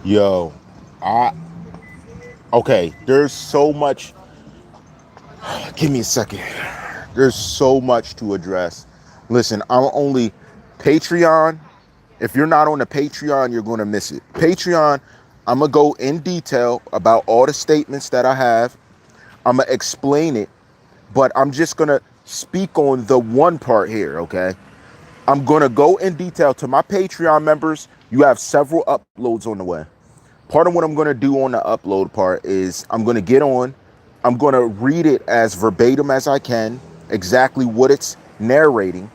Yo, I okay, there's so much. Give me a second. There's so much to address. Listen, I'm only Patreon. If you're not on the Patreon, you're going to miss it. Patreon, I'm going to go in detail about all the statements that I have. I'm going to explain it, but I'm just going to speak on the one part here, okay? I'm going to go in detail to my Patreon members. You have several uploads on the way. Part of what I'm going to do on the upload part is I'm going to get on, I'm going to read it as verbatim as I can, exactly what it's narrating.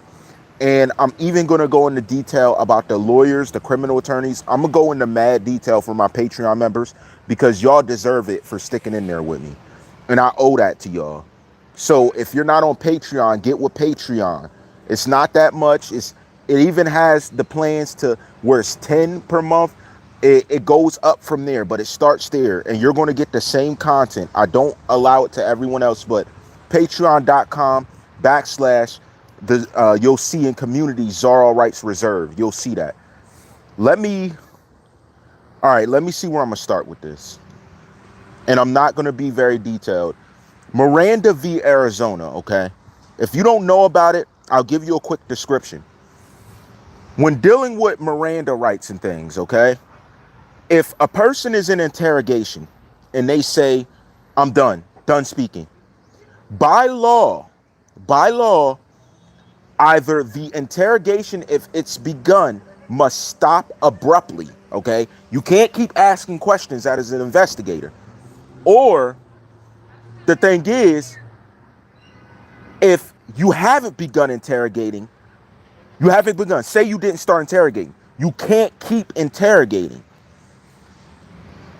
And I'm even going to go into detail about the lawyers, the criminal attorneys. I'm going to go into mad detail for my Patreon members because y'all deserve it for sticking in there with me. And I owe that to y'all. So if you're not on Patreon, get with Patreon. It's not that much. It even has the plans to where it's 10 per month. It goes up from there, but it starts there, and you're going to get the same content. I don't allow it to everyone else, but patreon.com/ the you'll see in community TheCzarr rights reserved. You'll see that. Let me all right, let me see where I'm gonna start with this. And I'm not gonna be very detailed. Miranda v. Arizona, okay? If you don't know about it, I'll give you a quick description. When dealing with Miranda rights and things, okay? If a person is in interrogation and they say, I'm done speaking. By law, by law, either the interrogation, if it's begun, must stop abruptly, okay? You can't keep asking questions as an investigator. Or the thing is, if you haven't begun interrogating, you haven't begun, say you didn't start interrogating, you can't keep interrogating.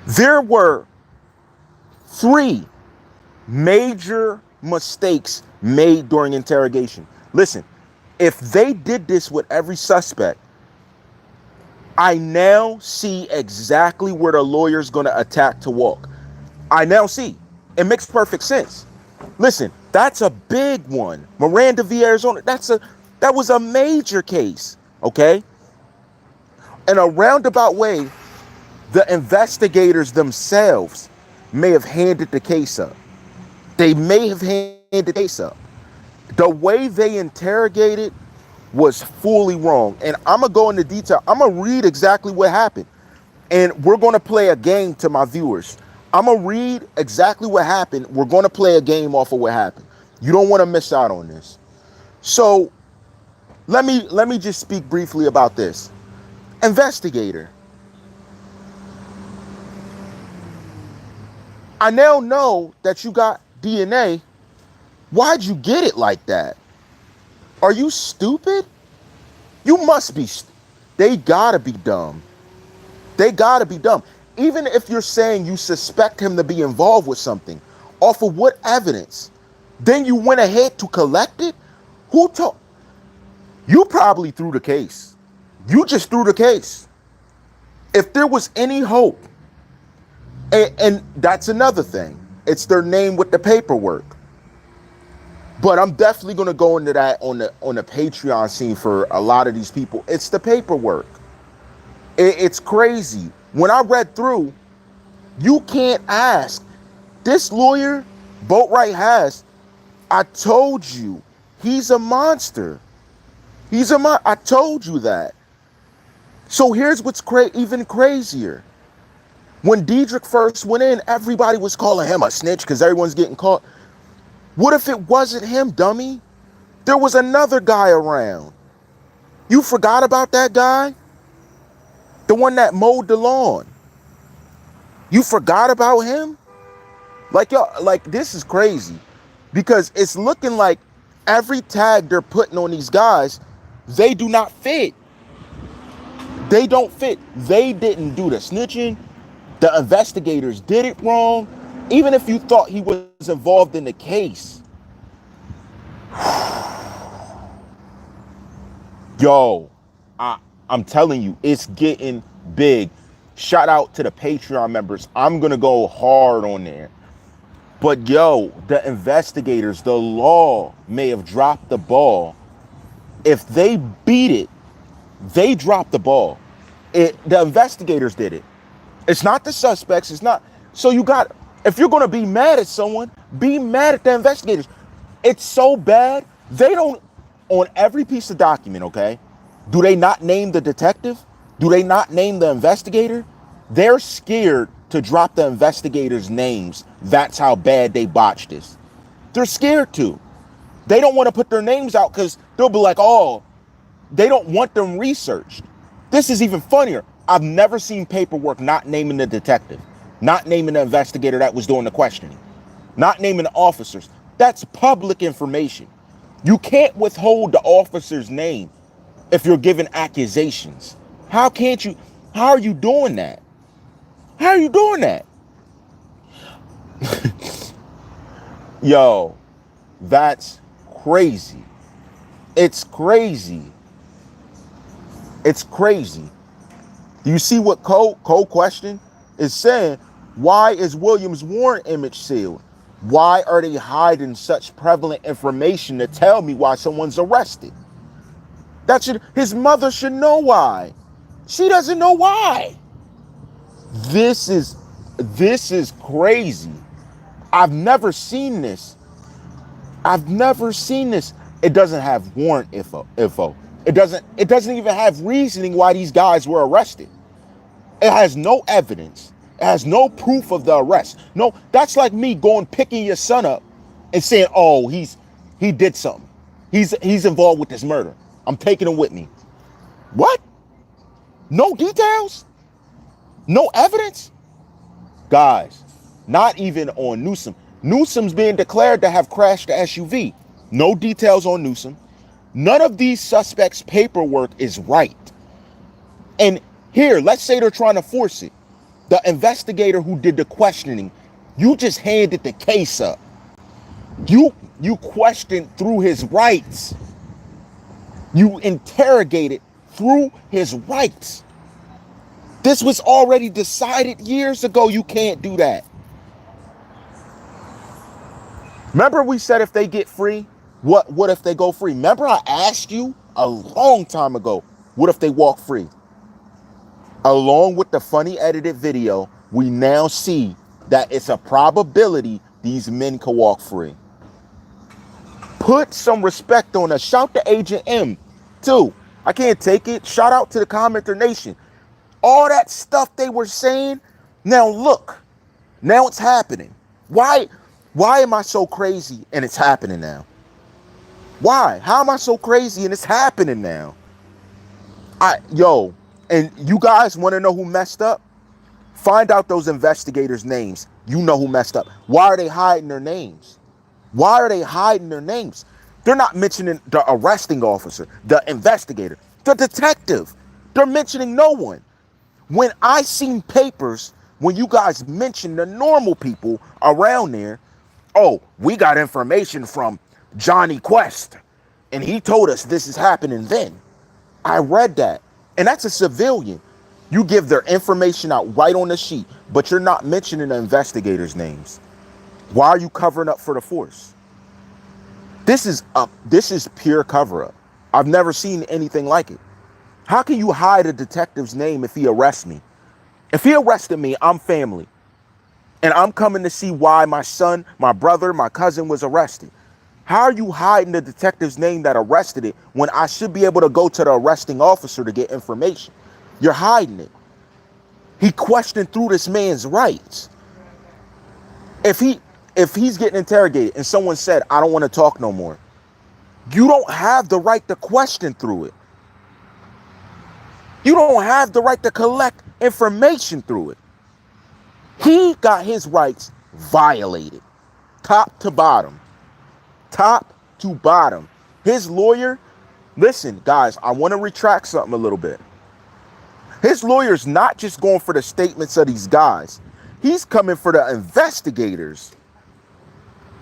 There were 3 major mistakes made during interrogation. Listen, if they did this with every suspect, I now see exactly where the lawyer's going to attack to walk. I now see. It makes perfect sense. Listen, that's a big one. Miranda v. Arizona, that was a major case, okay? In a roundabout way, the investigators themselves may have handed the case up. They may have handed the case up. The way they interrogated was fully wrong. And I'm going to go into detail. I'm going to read exactly what happened. And we're going to play a game to my viewers. I'm going to read exactly what happened. We're going to play a game off of what happened. You don't want to miss out on this. So let me just speak briefly about this. Investigator, I now know that you got DNA. Why'd you get it like that? Are you stupid? You must be. They gotta be dumb. They gotta be dumb. Even if you're saying you suspect him to be involved with something, off of what evidence? Then you went ahead to collect it? Who told? You probably threw the case. You just threw the case. If there was any hope, and that's another thing, it's their name with the paperwork. But I'm definitely going to go into that on the Patreon scene for a lot of these people. It's the paperwork. It's crazy. When I read through, you can't ask. This lawyer, Boatwright has, I told you, he's a monster. I told you that. So here's what's even crazier. When Diedrich first went in, everybody was calling him a snitch because everyone's getting caught. What if it wasn't him, dummy? There was another guy around. You forgot about that guy? The one that mowed the lawn. You forgot about him? Like, yo, like, this is crazy. Because it's looking like every tag they're putting on these guys, they do not fit. They don't fit. They didn't do the snitching. The investigators did it wrong. Even if you thought he was involved in the case. Yo, I'm telling you, it's getting big. Shout out to the Patreon members. I'm going to go hard on there. But yo, the investigators, the law may have dropped the ball. If they beat it, they dropped the ball. The investigators did it. It's not the suspects. It's not. So you got, if you're going to be mad at someone, be mad at the investigators. It's so bad. They don't, on every piece of document, okay? Do they not name the detective? Do they not name the investigator? They're scared to drop the investigators' names. That's how bad they botched this. They're scared to. They don't want to put their names out because they'll be like, oh, they don't want them researched. This is even funnier. I've never seen paperwork not naming the detective, not naming the investigator that was doing the questioning, not naming the officers. That's public information. You can't withhold the officer's name if you're given accusations. How can't you? How are you doing that? How are you doing that? Yo, that's crazy. It's crazy. It's crazy. Do you see what Cole question is saying? Why is Williams' warrant image sealed? Why are they hiding such prevalent information to tell me why someone's arrested? His mother should know why. She doesn't know why. This is crazy. I've never seen this. I've never seen this. It doesn't have warrant info. It doesn't even have reasoning why these guys were arrested. It has no evidence. It has no proof of the arrest. No, that's like me picking your son up and saying, "Oh, he did something. He's involved with this murder. I'm taking him with me." What? No details? No evidence? Guys, not even on Newsom. Newsom's being declared to have crashed the SUV. No details on Newsom. None of these suspects' paperwork is right. And here, let's say they're trying to force it. The investigator who did the questioning, you just handed the case up. You questioned through his rights. You interrogated through his rights. This was already decided years ago. You can't do that. Remember we said if they get free, what if they go free? Remember I asked you a long time ago, what if they walk free? Along with the funny edited video, we now see that it's a probability these men can walk free. Put some respect on us. Shout to Agent M, too. I can't take it. Shout out to the CommenterNation. All that stuff they were saying, now look. Now it's happening. Why am I so crazy and it's happening now? Why? How am I so crazy and it's happening now? And you guys want to know who messed up? Find out those investigators' names. You know who messed up. Why are they hiding their names? Why are they hiding their names? They're not mentioning the arresting officer, the investigator, the detective. They're mentioning no one. When I seen papers, when you guys mentioned the normal people around there, oh, we got information from Johnny Quest, and he told us this is happening then. I read that. And that's a civilian. You give their information out right on the sheet, but you're not mentioning the investigators' names. Why are you covering up for the force? This is pure cover-up. I've never seen anything like it. How can you hide a detective's name if he arrests me? If he arrested me, I'm family. And I'm coming to see why my son, my brother, my cousin was arrested. How are you hiding the detective's name that arrested it when I should be able to go to the arresting officer to get information? You're hiding it. He questioned through this man's rights. If he's getting interrogated and someone said, I don't want to talk no more, you don't have the right to question through it. You don't have the right to collect information through it. He got his rights violated, top to bottom. Top to bottom. His lawyer, listen, guys, I want to retract something a little bit. His lawyer's not just going for the statements of these guys. He's coming for the investigators.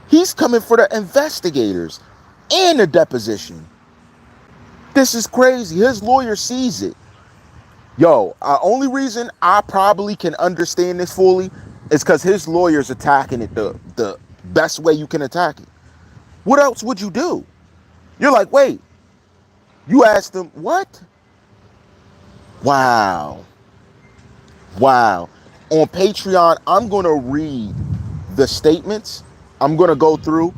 He's coming for the investigators and the deposition. This is crazy. His lawyer sees it. Yo, only reason I probably can understand this fully is because his lawyer's attacking it the best way you can attack it. What else would you do? You're like, wait, you asked them what? Wow. On Patreon, I'm going to read the statements. I'm going to go through.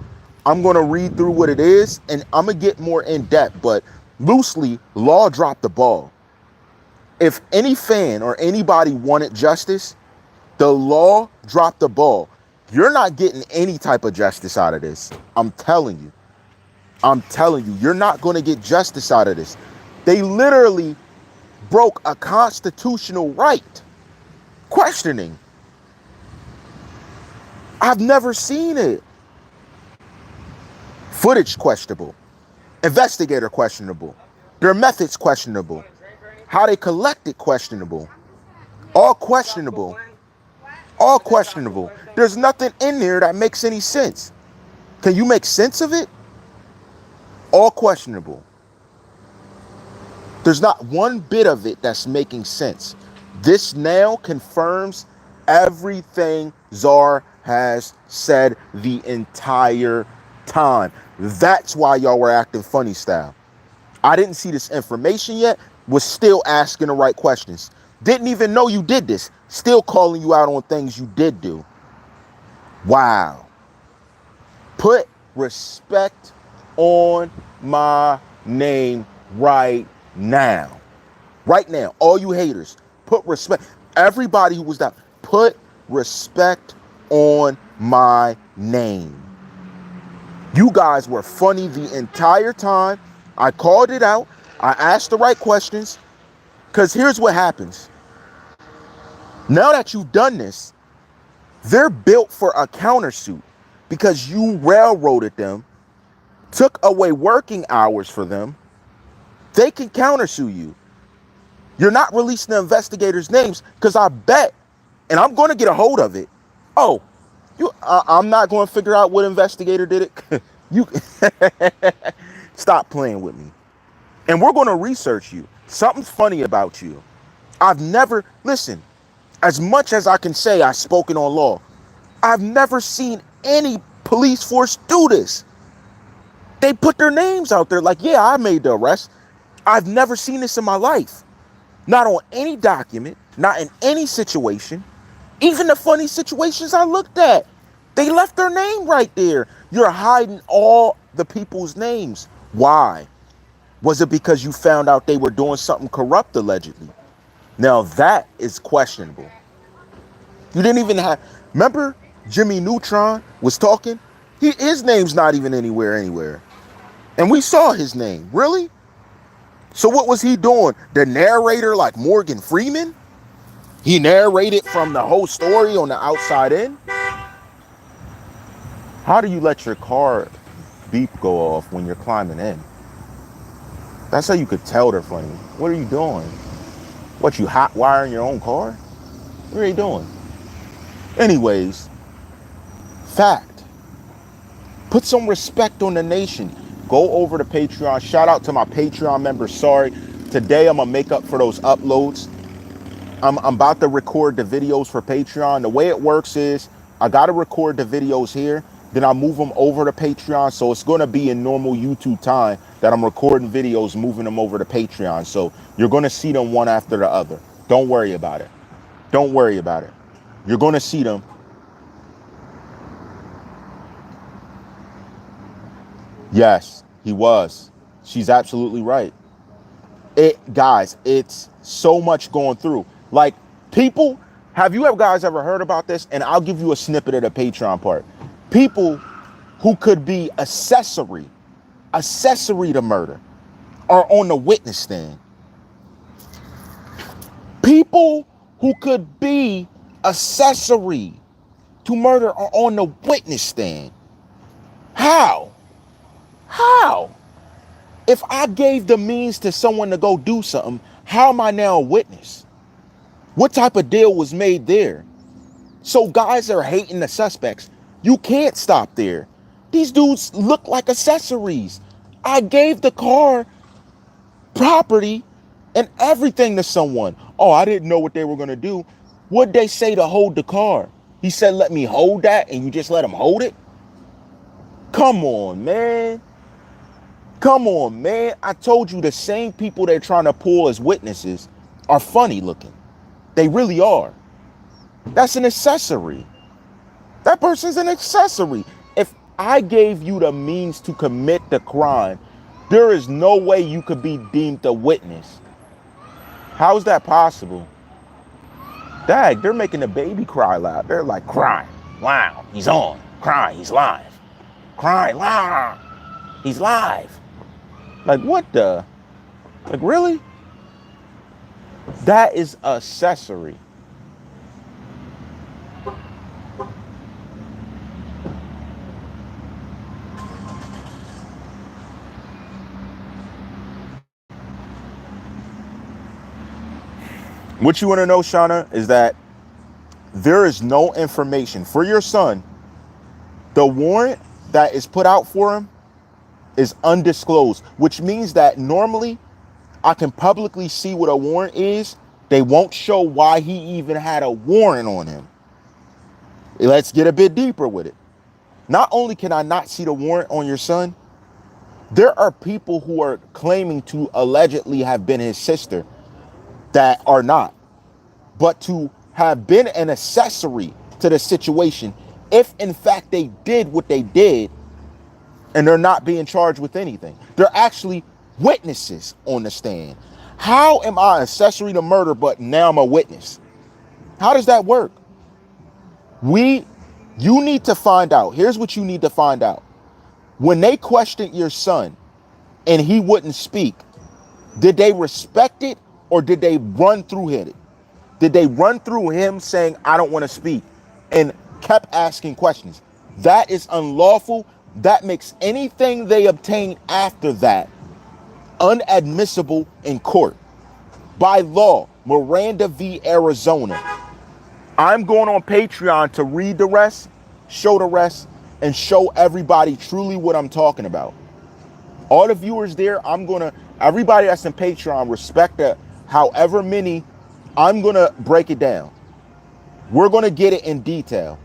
I'm going to read through what it is, and I'm going to get more in depth. But loosely, law dropped the ball. If any fan or anybody wanted justice, the law dropped the ball. You're not getting any type of justice out of this. I'm telling you. I'm telling you, you're not going to get justice out of this. They literally broke a constitutional right. Questioning. I've never seen it. Footage questionable. Investigator questionable. Their methods questionable. How they collected questionable. All questionable. All questionable. There's nothing in there that makes any sense. Can you make sense of it? All questionable. There's not one bit of it that's making sense. This now confirms everything TheCzarr has said the entire time. That's why y'all were acting funny style. I didn't see this information yet, was still asking the right questions. Didn't even know you did this. Still calling you out on things you did do. Wow. Put respect on my name right now. Right now. All you haters, put respect. Everybody who was down, put respect on my name. You guys were funny the entire time. I called it out. I asked the right questions. Because here's what happens. Now that you've done this, they're built for a countersuit because you railroaded them, took away working hours for them. They can countersue you. You're not releasing the investigators' names because I bet, and I'm going to get a hold of it. Oh, I'm not going to figure out what investigator did it. You stop playing with me. And we're going to research you. Something's funny about you. I've never, listen, as much as I can say I've spoken on law, I've never seen any police force do this. They put their names out there like, yeah, I made the arrest. I've never seen this in my life. Not on any document, not in any situation. Even the funny situations I looked at, they left their name right there. You're hiding all the people's names. Why? Was it because you found out they were doing something corrupt, allegedly? Now that is questionable. You didn't even have, remember Jimmy Neutron was talking? His name's not even anywhere. And we saw his name. Really? So what was he doing? The narrator like Morgan Freeman? He narrated from the whole story on the outside in? How do you let your car beep go off when you're climbing in? That's how you could tell they're funny. What are you doing? What, you hot wiring your own car? What are you doing? Anyways, fact. Put some respect on the nation. Go over to Patreon. Shout out to my Patreon members. Sorry. Today I'm going to make up for those uploads. I'm about to record the videos for Patreon. The way it works is I got to record the videos here. Then I move them over to Patreon. So it's going to be in normal YouTube time that I'm recording videos, moving them over to Patreon. So you're going to see them one after the other. Don't worry about it. Don't worry about it. You're going to see them. Yes, he was. She's absolutely right. Guys, it's so much going through. Like, people, have you guys ever heard about this? And I'll give you a snippet of the Patreon part. People who could be accessory to murder are on the witness stand. People who could be accessory to murder are on the witness stand. How? How? If I gave the means to someone to go do something, how am I now a witness? What type of deal was made there? So guys are hating the suspects. You can't stop there. These dudes look like accessories. I gave the car property and everything to someone. Oh, I didn't know what they were going to do. What'd they say to hold the car? He said, let me hold that, and you just let him hold it? Come on, man. Come on, man. I told you the same people they're trying to pull as witnesses are funny looking. They really are. That's an accessory. That person's an accessory. If I gave you the means to commit the crime, there is no way you could be deemed a witness. How is that possible? Dag, they're making the baby cry loud. They're like, crying. Wow, he's on. Crying, he's live. Crying, wow, he's live. Like, what the? Like, really? That is accessory. What you want to know, Shauna, is that there is no information for your son. The warrant that is put out for him is undisclosed, which means that normally I can publicly see what a warrant is. They won't show why he even had a warrant on him. Let's get a bit deeper with it. Not only can I not see the warrant on your son, there are people who are claiming to allegedly have been his sister that are not, but to have been an accessory to the situation, if in fact they did what they did, and they're not being charged with anything. They're actually witnesses on the stand. How am I accessory to murder, but now I'm a witness? How does that work? You need to find out. Here's what you need to find out. When they questioned your son and he wouldn't speak, did they respect it or did they run through it? Did they run through him saying, I don't want to speak, and kept asking questions? That is unlawful. That makes anything they obtain after that unadmissible in court. By law, Miranda v. Arizona. I'm going on Patreon to read the rest, show the rest, and show everybody truly what I'm talking about. All the viewers there, everybody that's in Patreon, respect that. However many, I'm going to break it down. We're going to get it in detail.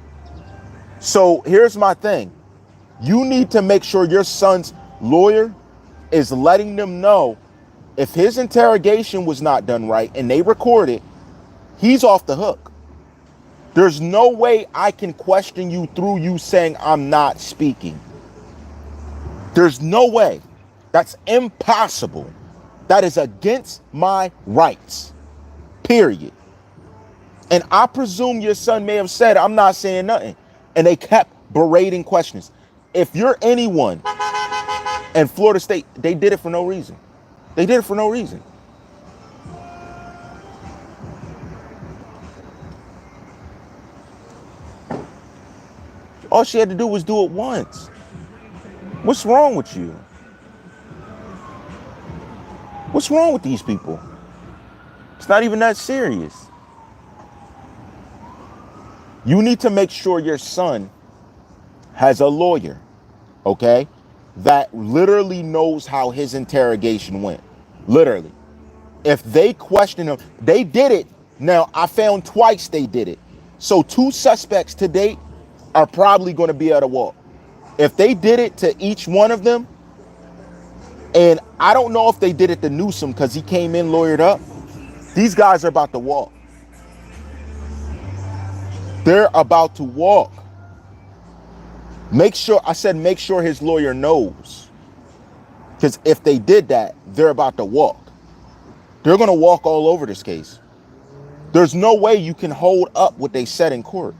So here's my thing. You need to make sure your son's lawyer is letting them know if his interrogation was not done right and they record it, he's off the hook. There's no way I can question you through you saying I'm not speaking. There's no way. That's impossible. That is against my rights. Period. And I presume your son may have said, I'm not saying nothing. And they kept berating questions. If you're anyone in Florida State, they did it for no reason. They did it for no reason. All she had to do was do it once. What's wrong with you? What's wrong with these people? It's not even that serious. You need to make sure your son has a lawyer, okay, that literally knows how his interrogation went. Literally. If they question him, they did it. Now, I found twice they did it. So 2 suspects to date are probably going to be able to walk. If they did it to each one of them, and I don't know if they did it to Newsom because he came in lawyered up, these guys are about to walk. They're about to walk. Make sure his lawyer knows. Because if they did that, they're about to walk. They're going to walk all over this case. There's no way you can hold up what they said in court.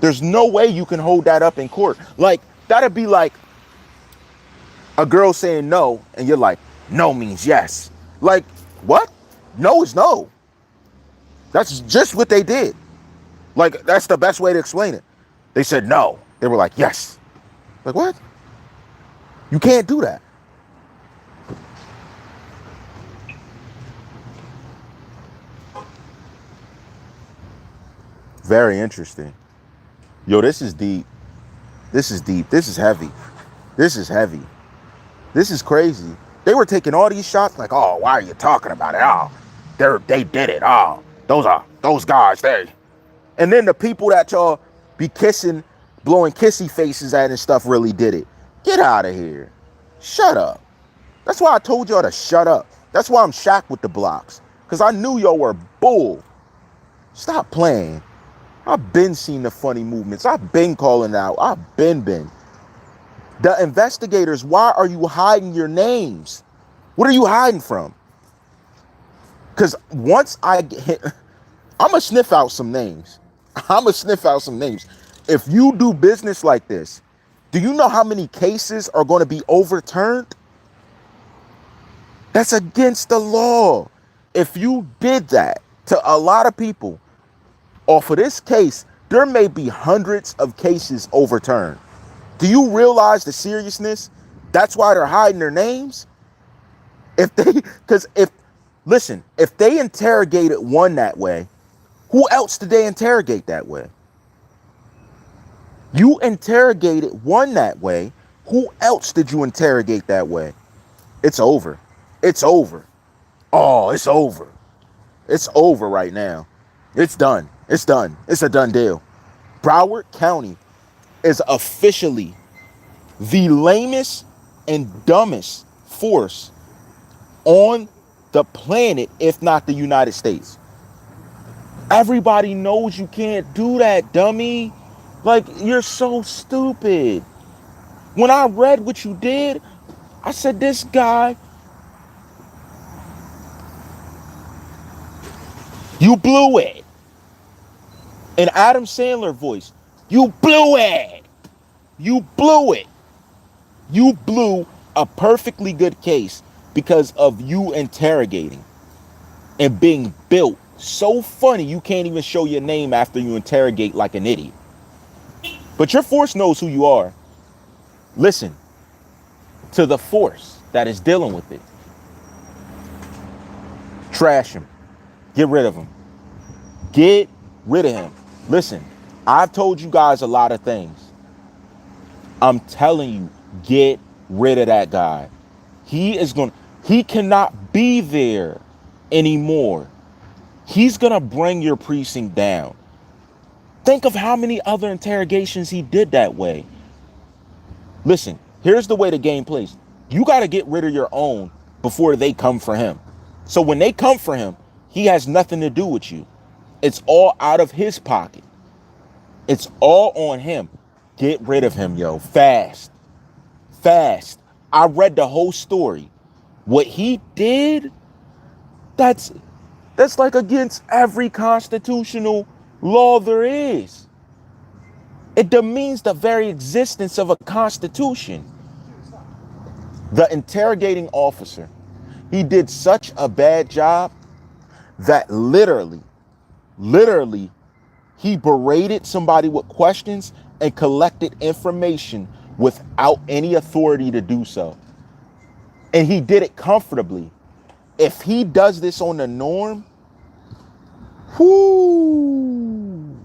There's no way you can hold that up in court. Like, that'd be like a girl saying no, and you're like, no means yes. Like, what? No is no. That's just what they did. Like, that's the best way to explain it. They said no. They were like, yes. Like, what? You can't do that. Very interesting. Yo, this is deep. This is deep. This is heavy. This is heavy. This is crazy. They were taking all these shots like, oh, why are you talking about it? Oh, they did it. Oh, those guys, and then the people that y'all be kissing, blowing kissy faces at and stuff really did it. Get out of here. Shut up. That's why I told y'all to shut up. That's why I'm shocked with the blocks. Because I knew y'all were bull. Stop playing. I've been seeing the funny movements. I've been calling out. I've been. The investigators, why are you hiding your names? What are you hiding from? Because once I get, I'm going to sniff out some names. I'm going to sniff out some names. If you do business like this, do you know how many cases are going to be overturned? That's against the law. If you did that to a lot of people, off of this case, there may be hundreds of cases overturned. Do you realize the seriousness? That's why they're hiding their names. Listen, if they interrogated one that way, who else did they interrogate that way? You interrogated one that way. Who else did you interrogate that way? It's over. It's over. Oh, it's over. It's over right now. It's done. It's done. It's a done deal. Broward County is officially the lamest and dumbest force on the planet, if not the United States. Everybody knows you can't do that, dummy. Like, you're so stupid. When I read what you did, I said, this guy, you blew it. In Adam Sandler voice, you blew it. You blew it. You blew a perfectly good case because of you interrogating and being built so funny you can't even show your name after you interrogate like an idiot. But your force knows who you are. Listen to the force that is dealing with it. Trash him. Get rid of him. Get rid of him. Listen, I've told you guys a lot of things. I'm telling you, get rid of that guy. He cannot be there anymore. He's gonna bring your precinct down. Think of how many other interrogations he did that way. Listen, here's the way the game plays. You got to get rid of your own before they come for him. So when they come for him, he has nothing to do with you. It's all out of his pocket. It's all on him. Get rid of him, yo. Fast. Fast. I read the whole story. What he did, that's like against every constitutional law there is. It demeans the very existence of a constitution. The interrogating officer, he did such a bad job that literally, he berated somebody with questions and collected information without any authority to do so. And he did it comfortably. If he does this on the norm, whoo,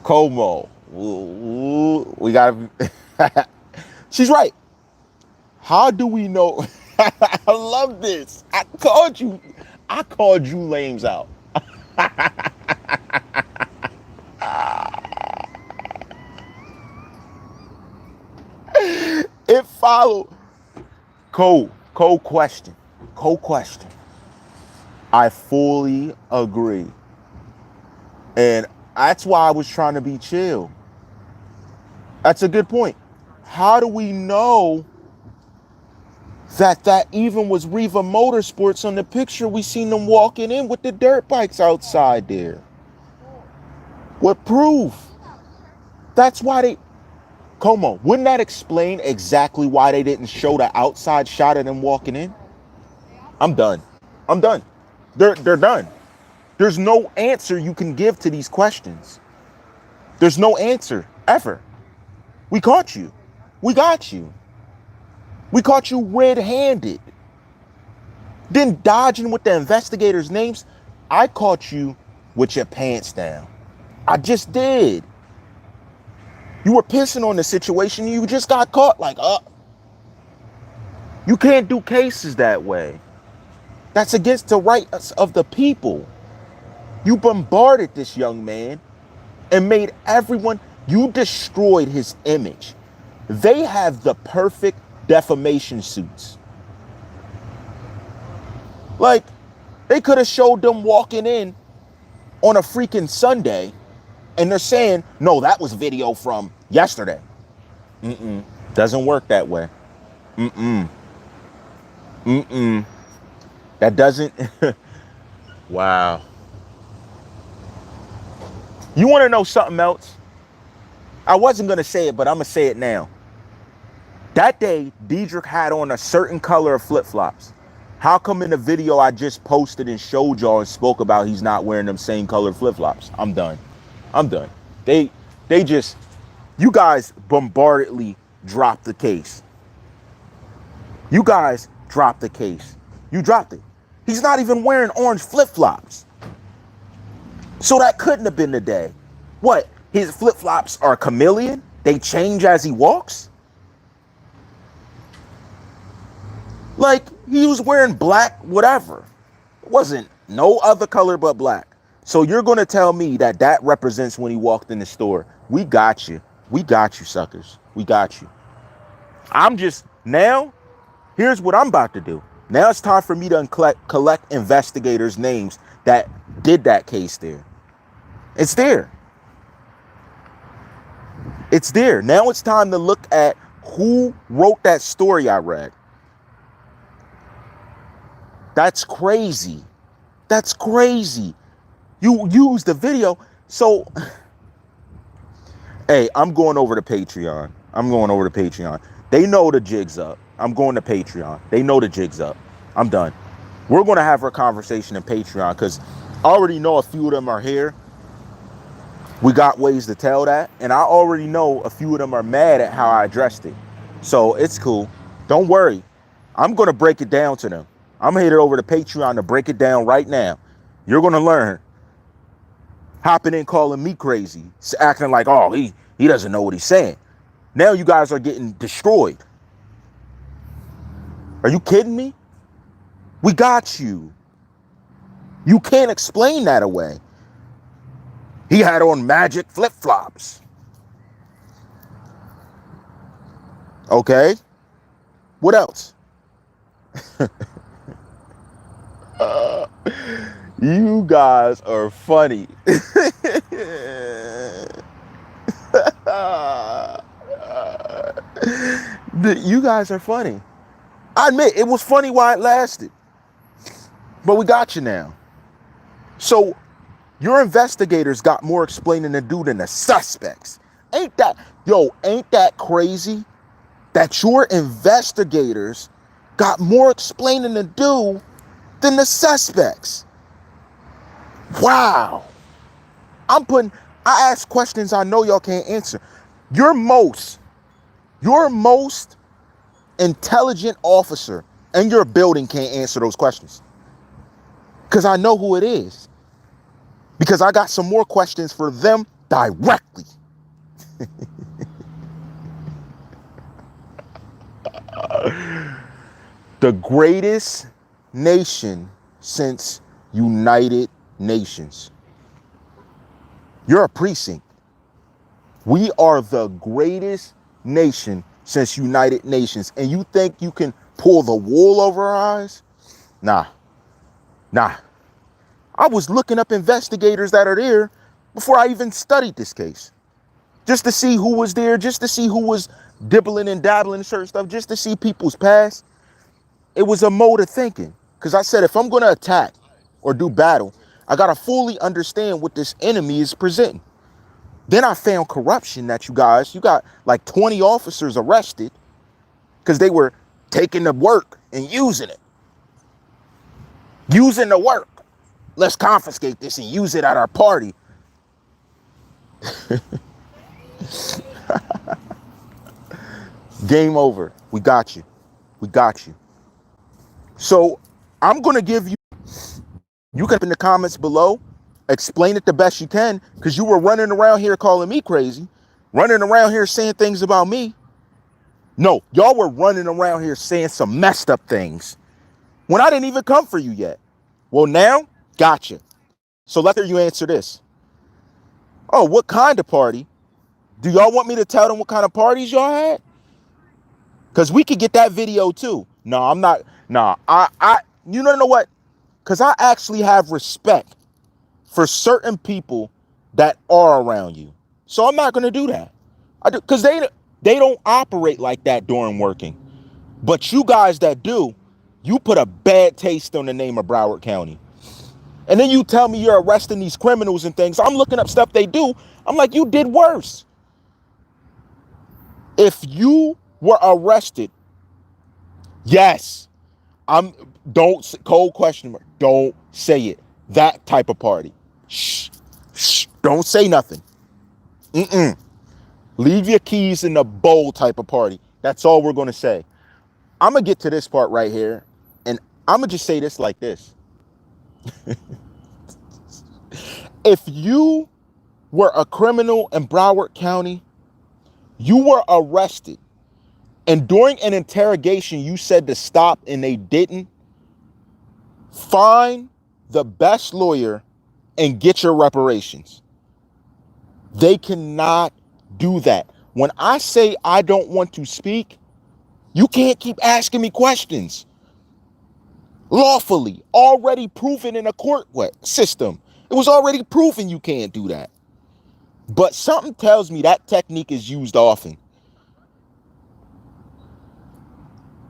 Como, we gotta. She's right. How do we know? I love this. I called you lames out. It followed. Co-question. I fully agree. And that's why I was trying to be chill. That's a good point. How do we know that even was Riva Motorsports on the picture? We seen them walking in with the dirt bikes outside there. What proof? That's why Como, wouldn't that explain exactly why they didn't show the outside shot of them walking in? I'm done. They're done. There's no answer you can give to these questions. There's no answer, ever. We caught you. We got you. We caught you red-handed. Then dodging with the investigators' names. I caught you with your pants down. I just did. You were pissing on the situation. You just got caught like, you can't do cases that way. That's against the rights of the people. You bombarded this young man and made everyone, you destroyed his image. They have the perfect defamation suits. Like, they could have showed them walking in on a freaking Sunday, and they're saying, no, that was video from yesterday. Doesn't work that way. That doesn't. Wow. You want to know something else? I wasn't going to say it, but I'm going to say it now. That day, Diedrich had on a certain color of flip-flops. How come in the video I just posted and showed y'all and spoke about he's not wearing them same color flip-flops? I'm done. I'm done. They just, you guys bombardedly dropped the case. You guys dropped the case. You dropped it. He's not even wearing orange flip-flops. So that couldn't have been the day. What? His flip-flops are chameleon? They change as he walks? Like, he was wearing black, whatever. It wasn't no other color but black. So you're going to tell me that that represents when he walked in the store. We got you. We got you, suckers. We got you. I'm just, now, here's what I'm about to do. Now it's time for me to collect investigators' names that did that case there. It's there. It's there. Now it's time to look at who wrote that story I read. That's crazy. That's crazy. You used the video. So, hey, I'm going over to Patreon. I'm going over to Patreon. They know the jig's up. I'm going to Patreon. They know the jig's up. I'm done. We're going to have our conversation in Patreon because I already know a few of them are here. We got ways to tell that. And I already know a few of them are mad at how I addressed it. So it's cool. Don't worry. I'm going to break it down to them. I'm headed over to Patreon to break it down right now. You're going to learn. Hopping in, calling me crazy. Acting like, oh, he doesn't know what he's saying. Now you guys are getting destroyed. Are you kidding me? We got you. You can't explain that away. He had on magic flip-flops. Okay. What else? You guys are funny. You guys are funny. I admit it was funny while it lasted. But we got you now. So your investigators got more explaining to do than the suspects. Ain't that crazy? That your investigators got more explaining to do than the suspects. Wow. I ask questions I know y'all can't answer. Your most intelligent officer in your building can't answer those questions. Because I know who it is. Because I got some more questions for them directly. The greatest nation since United Nations. You're a precinct. We are the greatest nation since United Nations. And you think you can pull the wool over our eyes? Nah. I was looking up investigators that are there before I even studied this case. Just to see who was there, just to see who was dibbling and dabbling in certain stuff, just to see people's past. It was a mode of thinking. Because I said, if I'm going to attack or do battle, I got to fully understand what this enemy is presenting. Then I found corruption that you got like 20 officers arrested because they were taking the work and using it. Using the work. Let's confiscate this and use it at our party. Game over. We got you. We got you. So I'm going to give you can in the comments below, explain it the best you can, because you were running around here calling me crazy, running around here saying things about me. No, y'all were running around here saying some messed up things when I didn't even come for you yet. Well, now, gotcha. So let you answer this. Oh, what kind of party? Do y'all want me to tell them what kind of parties y'all had? Because we could get that video too. No, I'm not. No, you don't know what? Because I actually have respect for certain people that are around you. So I'm not going to do that. I do, because they don't operate like that during working. But you guys that do, you put a bad taste on the name of Broward County. And then you tell me you're arresting these criminals and things. I'm looking up stuff they do. I'm like, you did worse. If you were arrested, yes, cold question mark, don't say it. That type of party. Shh, don't say nothing. Leave your keys in the bowl type of party. That's all we're going to say. I'm going to get to this part right here. And I'm going to just say this like this. If you were a criminal in Broward County, you were arrested, and during an interrogation you said to stop and they didn't, find the best lawyer and get your reparations. They cannot do that. When I say I don't want to speak, you can't keep asking me questions. Lawfully, already proven in a court system. It was already proven you can't do that. But something tells me that technique is used often.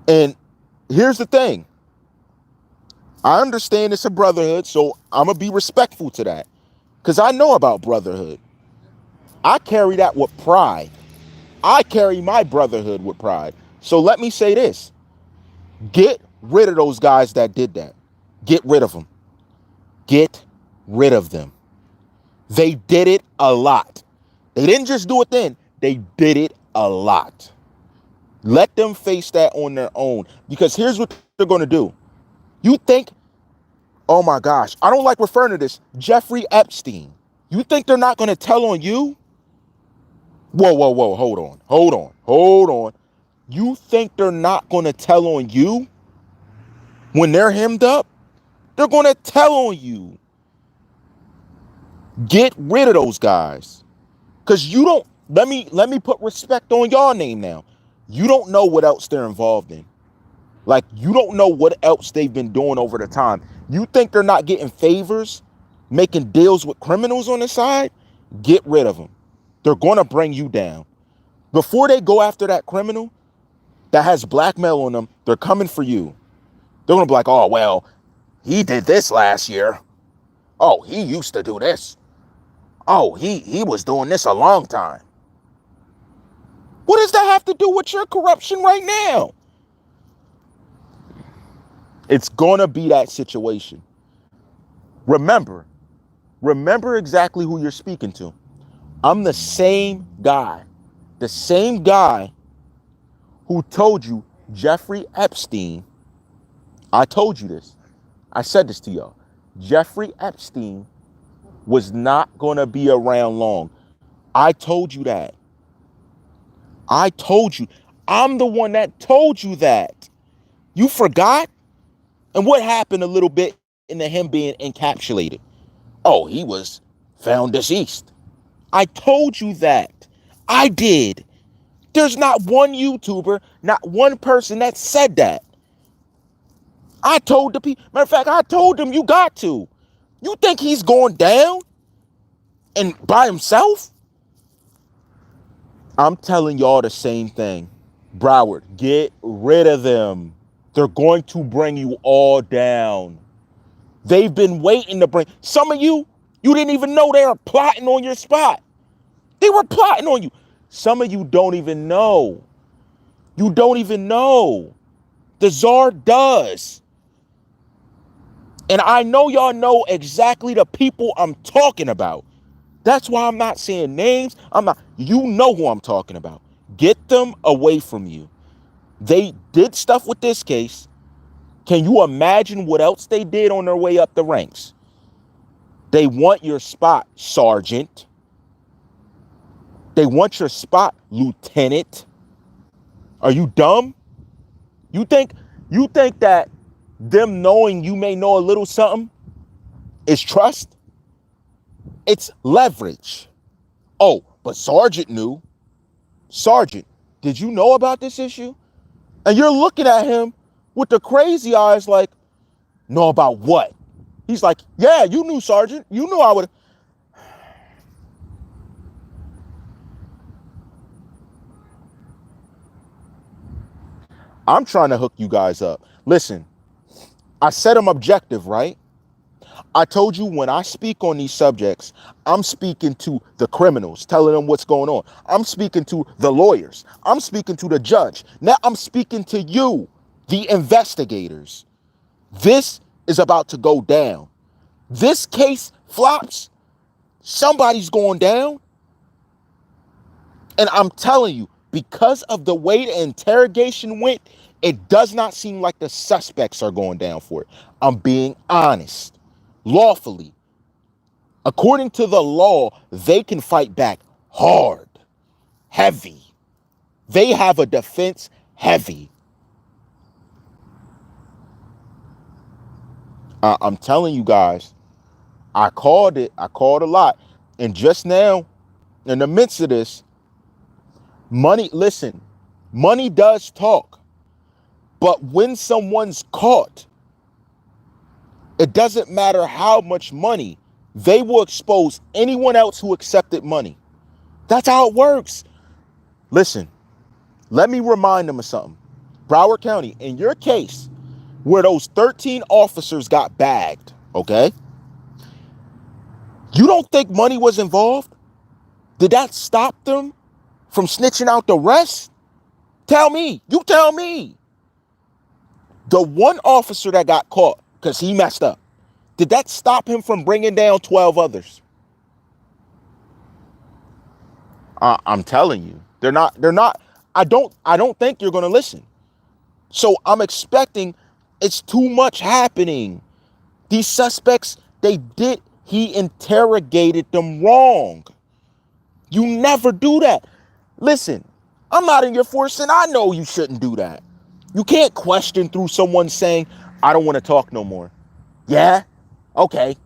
And here's the thing. I understand it's a brotherhood, so I'm going to be respectful to that. Because I know about brotherhood. I carry that with pride. I carry my brotherhood with pride. So let me say this. Get rid of those guys that did that. Get rid of them. Get rid of them. They did it a lot. They didn't just do it then. They did it a lot. Let them face that on their own. Because here's what they're going to do. You think, oh my gosh, I don't like referring to this, Jeffrey Epstein. You think they're not going to tell on you? Whoa, hold on. You think they're not going to tell on you when they're hemmed up? They're going to tell on you. Get rid of those guys. Because you don't, let me put respect on y'all name now. You don't know what else they're involved in. Like, you don't know what else they've been doing over the time. You think they're not getting favors, making deals with criminals on the side? Get rid of them. They're going to bring you down. Before they go after that criminal that has blackmail on them, they're coming for you. They're going to be like, oh, well, he did this last year. Oh, he used to do this. Oh, he was doing this a long time. What does that have to do with your corruption right now? It's going to be that situation. Remember exactly who you're speaking to. I'm the same guy who told you Jeffrey Epstein. I told you this. I said this to y'all. Jeffrey Epstein was not going to be around long. I told you that. I told you. I'm the one that told you that. You forgot? And what happened a little bit into him being encapsulated? Oh, he was found deceased. I told you that. I did. There's not one YouTuber, not one person that said that. I told the people. Matter of fact, I told them you got to. You think he's going down and by himself? I'm telling y'all the same thing. Broward, get rid of them. They're going to bring you all down. They've been waiting to bring. Some of you didn't even know they were plotting on your spot. They were plotting on you. Some of you don't even know. You don't even know. TheCzarr does. And I know y'all know exactly the people I'm talking about. That's why I'm not saying names. You know who I'm talking about. Get them away from you. They did stuff with this case. Can you imagine what else they did on their way up the ranks? They want your spot, Sergeant. They want your spot, Lieutenant. Are you dumb? You think that them knowing you may know a little something is trust? It's leverage. Oh, but Sergeant knew. Sergeant, did you know about this issue? And you're looking at him with the crazy eyes like, know about what? He's like, yeah, you knew, Sergeant. You knew I would. I'm trying to hook you guys up. Listen, I said I'm objective, right? I told you when I speak on these subjects, I'm speaking to the criminals, telling them what's going on. I'm speaking to the lawyers. I'm speaking to the judge. Now I'm speaking to you, the investigators. This is about to go down. This case flops, somebody's going down. And I'm telling you, because of the way the interrogation went, it does not seem like the suspects are going down for it. I'm being honest. Lawfully, according to the law, they can fight back hard, heavy. They have a defense heavy. I'm telling you guys, I called it. I called a lot. And just now, in the midst of this, money, listen, money does talk. But when someone's caught, it doesn't matter how much money, they will expose anyone else who accepted money. That's how it works. Listen, let me remind them of something. Broward County, in your case, where those 13 officers got bagged, okay? You don't think money was involved? Did that stop them from snitching out the rest? Tell me. You tell me. The one officer that got caught because he messed up, did that stop him from bringing down 12 others? I'm telling you, they're not. I don't think you're going to listen. So I'm expecting, it's too much happening. These suspects, he interrogated them wrong. You never do that. Listen, I'm not in your force and I know you shouldn't do that. You can't question through someone saying, I don't want to talk no more. Yeah? Okay.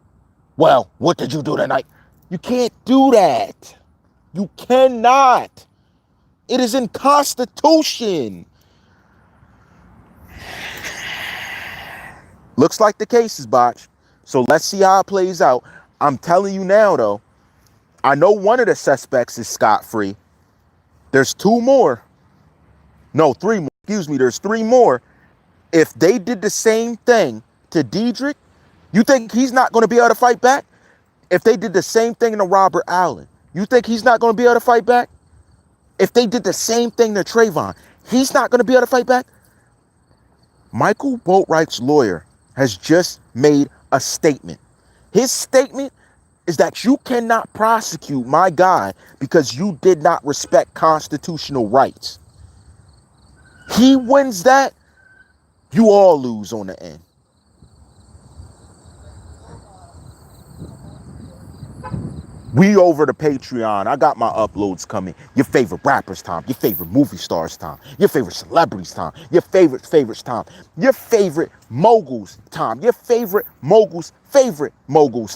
Well, what did you do tonight? You can't do that. You cannot. It is in Constitution. Looks like the case is botched. So let's see how it plays out. I'm telling you now, though, I know one of the suspects is scot-free. There's two more. No, three more. Excuse me. There's three more. If they did the same thing to Dedrick, you think he's not going to be able to fight back? If they did the same thing to Robert Allen, you think he's not going to be able to fight back? If they did the same thing to Trayvon, he's not going to be able to fight back? Micheal Boatwright's lawyer has just made a statement. His statement is that you cannot prosecute my guy because you did not respect constitutional rights. He wins that, you all lose on the end. We over the Patreon. I got my uploads coming. Your favorite rappers time. Your favorite movie stars time. Your favorite celebrities time. Your favorites time. Your favorite moguls time. Your favorite moguls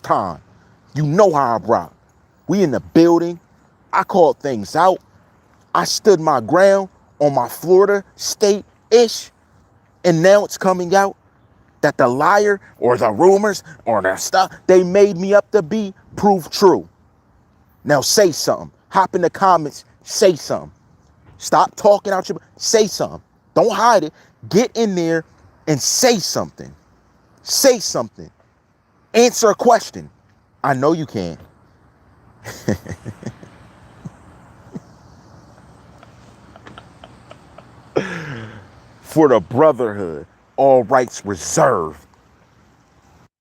time. You know how I rock. We in the building. I called things out. I stood my ground on my Florida state-ish. And now it's coming out that the liar or the rumors or the stuff they made me up to be proved true. Now say something. Hop in the comments. Say something. Stop talking out your... Say something. Don't hide it. Get in there and say something. Say something. Answer a question. I know you can. For the brotherhood, all rights reserved.